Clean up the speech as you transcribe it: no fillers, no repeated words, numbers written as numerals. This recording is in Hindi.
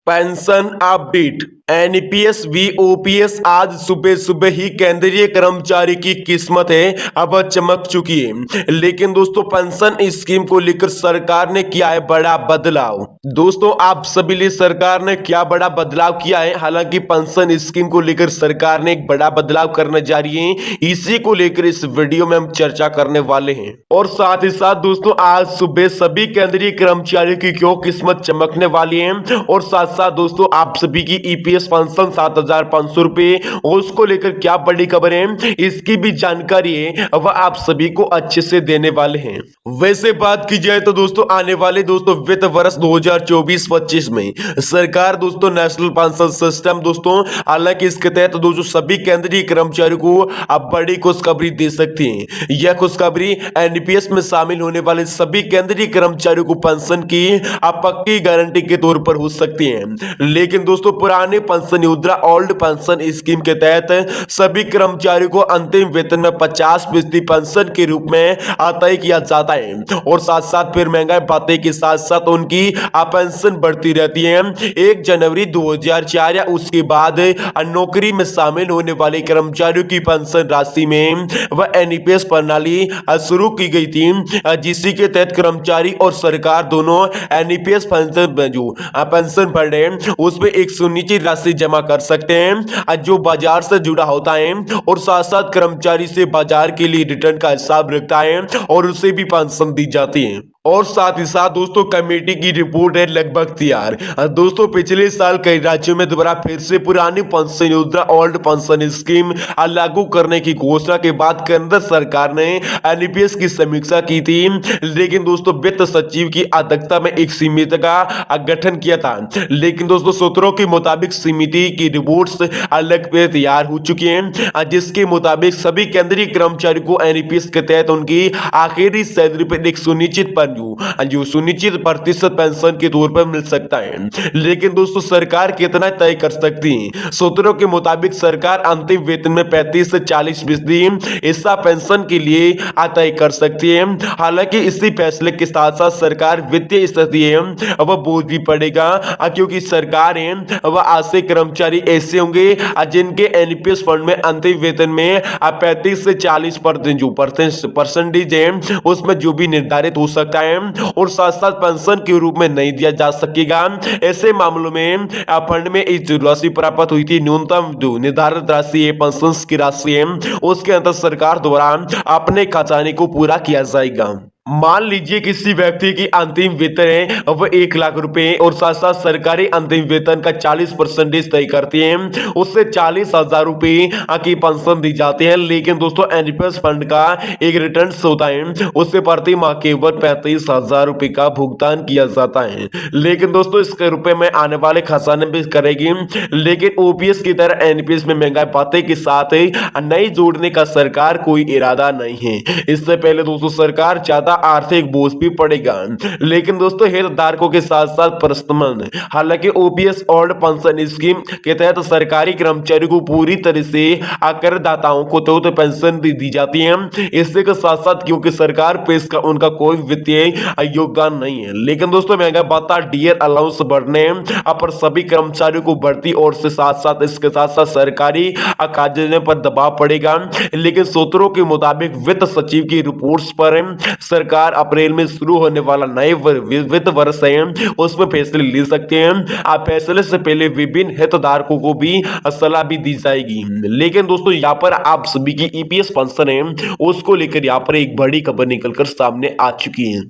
Pension update. NPS v OPS आज सुबह सुबह ही केंद्रीय कर्मचारी की किस्मत है अब चमक चुकी है। लेकिन दोस्तों पेंशन स्कीम को लेकर सरकार ने किया है बड़ा बदलाव। दोस्तों आप सभी लिए सरकार ने क्या बड़ा बदलाव किया है। हालांकि पेंशन स्कीम को लेकर सरकार ने एक बड़ा बदलाव करने जा रही है, इसी को लेकर इस वीडियो में हम चर्चा करने वाले हैं। और साथ ही साथ दोस्तों आज सुबह सभी केंद्रीय कर्मचारियों की क्यों किस्मत चमकने वाली है, और साथ साथ दोस्तों आप सभी की ईपीएस पेंशन 7,500 रुपए और उसको लेकर क्या बड़ी खबर है इसकी भी जानकारी है वह आप सभी को अच्छे से देने वाले हैं। वैसे बात की जाए तो दोस्तों आने वाले दोस्तों वित्त वर्ष 2024-25 में सरकार दोस्तों नेशनल पेंशन सिस्टम दोस्तों हालांकि इसके तहत दोस्तों सभी केंद्रीय कर्मचारियों को अब बड़ी खुशखबरी दे सकती है। यह खुशखबरी एनपीएस में शामिल होने वाले सभी केंद्रीय कर्मचारियों को पेंशन की अब पक्की गारंटी के तौर पर हो सकती है। लेकिन दोस्तों पुराने पेंशन योजना ओल्ड पेंशन स्कीम के तहत सभी कर्मचारियों को अंतिम वेतन में 50% पेंशन के रूप में अदा किया जाता है। और साथ साथ फिर महंगाई भत्ते के साथ साथ उनकी पेंशन बढ़ती रहती है। 1 जनवरी 2004 या उसके बाद नौकरी में शामिल होने वाले कर्मचारियों की पेंशन राशि में वह एनपीएस प्रणाली शुरू की गई थी, जिसके के तहत कर्मचारी और सरकार दोनों एनपीएस पेंशन फंड है उसमें एक सुनिश्चित राशि जमा कर सकते हैं जो बाजार से जुड़ा होता है, और साथ साथ कर्मचारी से बाजार के लिए रिटर्न का हिसाब रखता है और उसे भी पेंशन दी जाती है। और साथ ही साथ दोस्तों कमेटी की रिपोर्ट है लगभग तैयार। दोस्तों पिछले साल कई राज्यों में दोबारा फिर से पुरानी पेंशन योजना ओल्ड पेंशन स्कीम लागू करने की घोषणा के बाद केंद्र सरकार ने एनपीएस की समीक्षा की थी। लेकिन दोस्तों वित्त सचिव की अध्यक्षता में एक समिति का गठन किया था। लेकिन दोस्तों सूत्रों के मुताबिक समिति की रिपोर्ट्स अलग पे तैयार हो चुकी हैं, जिसके मुताबिक सभी केंद्रीय कर्मचारियों को एनपीएस के तहत उनकी आखिरी सैलरी पर एक सुनिश्चित जो सुनिश्चित प्रतिशत पेंशन के तौर पर मिल सकता है। लेकिन दोस्तों सरकार कितना तय कर सकती है। सूत्रों के मुताबिक सरकार अंतिम वेतन में 35 से 40% हिस्सा पेंशन के लिए तय कर सकती है। हालांकि इसी फैसले के साथ साथ सरकार वित्तीय स्थिति है वह बोझ भी पड़ेगा, क्योंकि सरकार है वह आज से कर्मचारी ऐसे होंगे जिनके एनपीएस फंड में अंतिम वेतन में 35 से 40% जो परसेंटेज है उसमें जो भी निर्धारित हो सकता है और साथ साथ पेंशन के रूप में नहीं दिया जा सकेगा। ऐसे मामलों में फंड में इस राशि प्राप्त हुई थी न्यूनतम जो निर्धारित राशि है पेंशन की राशि है उसके अंदर सरकार द्वारा अपने खजाने को पूरा किया जाएगा। मान लीजिए किसी व्यक्ति की अंतिम वेतन है वह 1 लाख रुपए और साथ साथ सरकारी अंतिम वेतन का 40% तय करती है, उससे 40,000 रुपए की पेंशन दी जाती है। लेकिन दोस्तों एनपीएस फंड का एक रिटर्न होता है उससे प्रति माह केवल 35,000 रुपए का भुगतान किया जाता है। लेकिन दोस्तों इसके रुपए में आने वाले खजाने भी करेगी। लेकिन ओपीएस की तरह एनपीएस में महंगाई भत्ते के साथ नई जोड़ने का सरकार कोई इरादा नहीं है। इससे पहले दोस्तों सरकार ज्यादा आर्थिक बोझ भी पड़ेगा। लेकिन दोस्तों हितधारकों के साथ साथ प्रस्तमन हालांकि ओपीएस ओल्ड पेंशन स्कीम के तहत सरकारी कर्मचारियों को पूरी तरह से करदाताओं को तो पेंशन दी जाती है। इससे के साथ साथ क्योंकि सरकार पे इसका उनका कोई वित्तीय योगदान नहीं है। लेकिन दोस्तों महंगा भत्ता डीएल अलाउंस बढ़ने पर सभी कर्मचारियों को बढ़ती और से साथ साथ इसके साथ साथ सरकारी खजाने पर दबाव पड़ेगा। लेकिन सूत्रों के मुताबिक वित्त सचिव की रिपोर्ट्स पर सरकार अप्रैल में शुरू होने वाला नए वित्त वर्ष है उसमें फैसले ले सकते हैं। आप फैसले से पहले विभिन्न हितधारकों को भी सलाह भी दी जाएगी। लेकिन दोस्तों यहाँ पर आप सभी की ईपीएस पेंशन है उसको लेकर यहाँ पर एक बड़ी खबर निकलकर सामने आ चुकी है।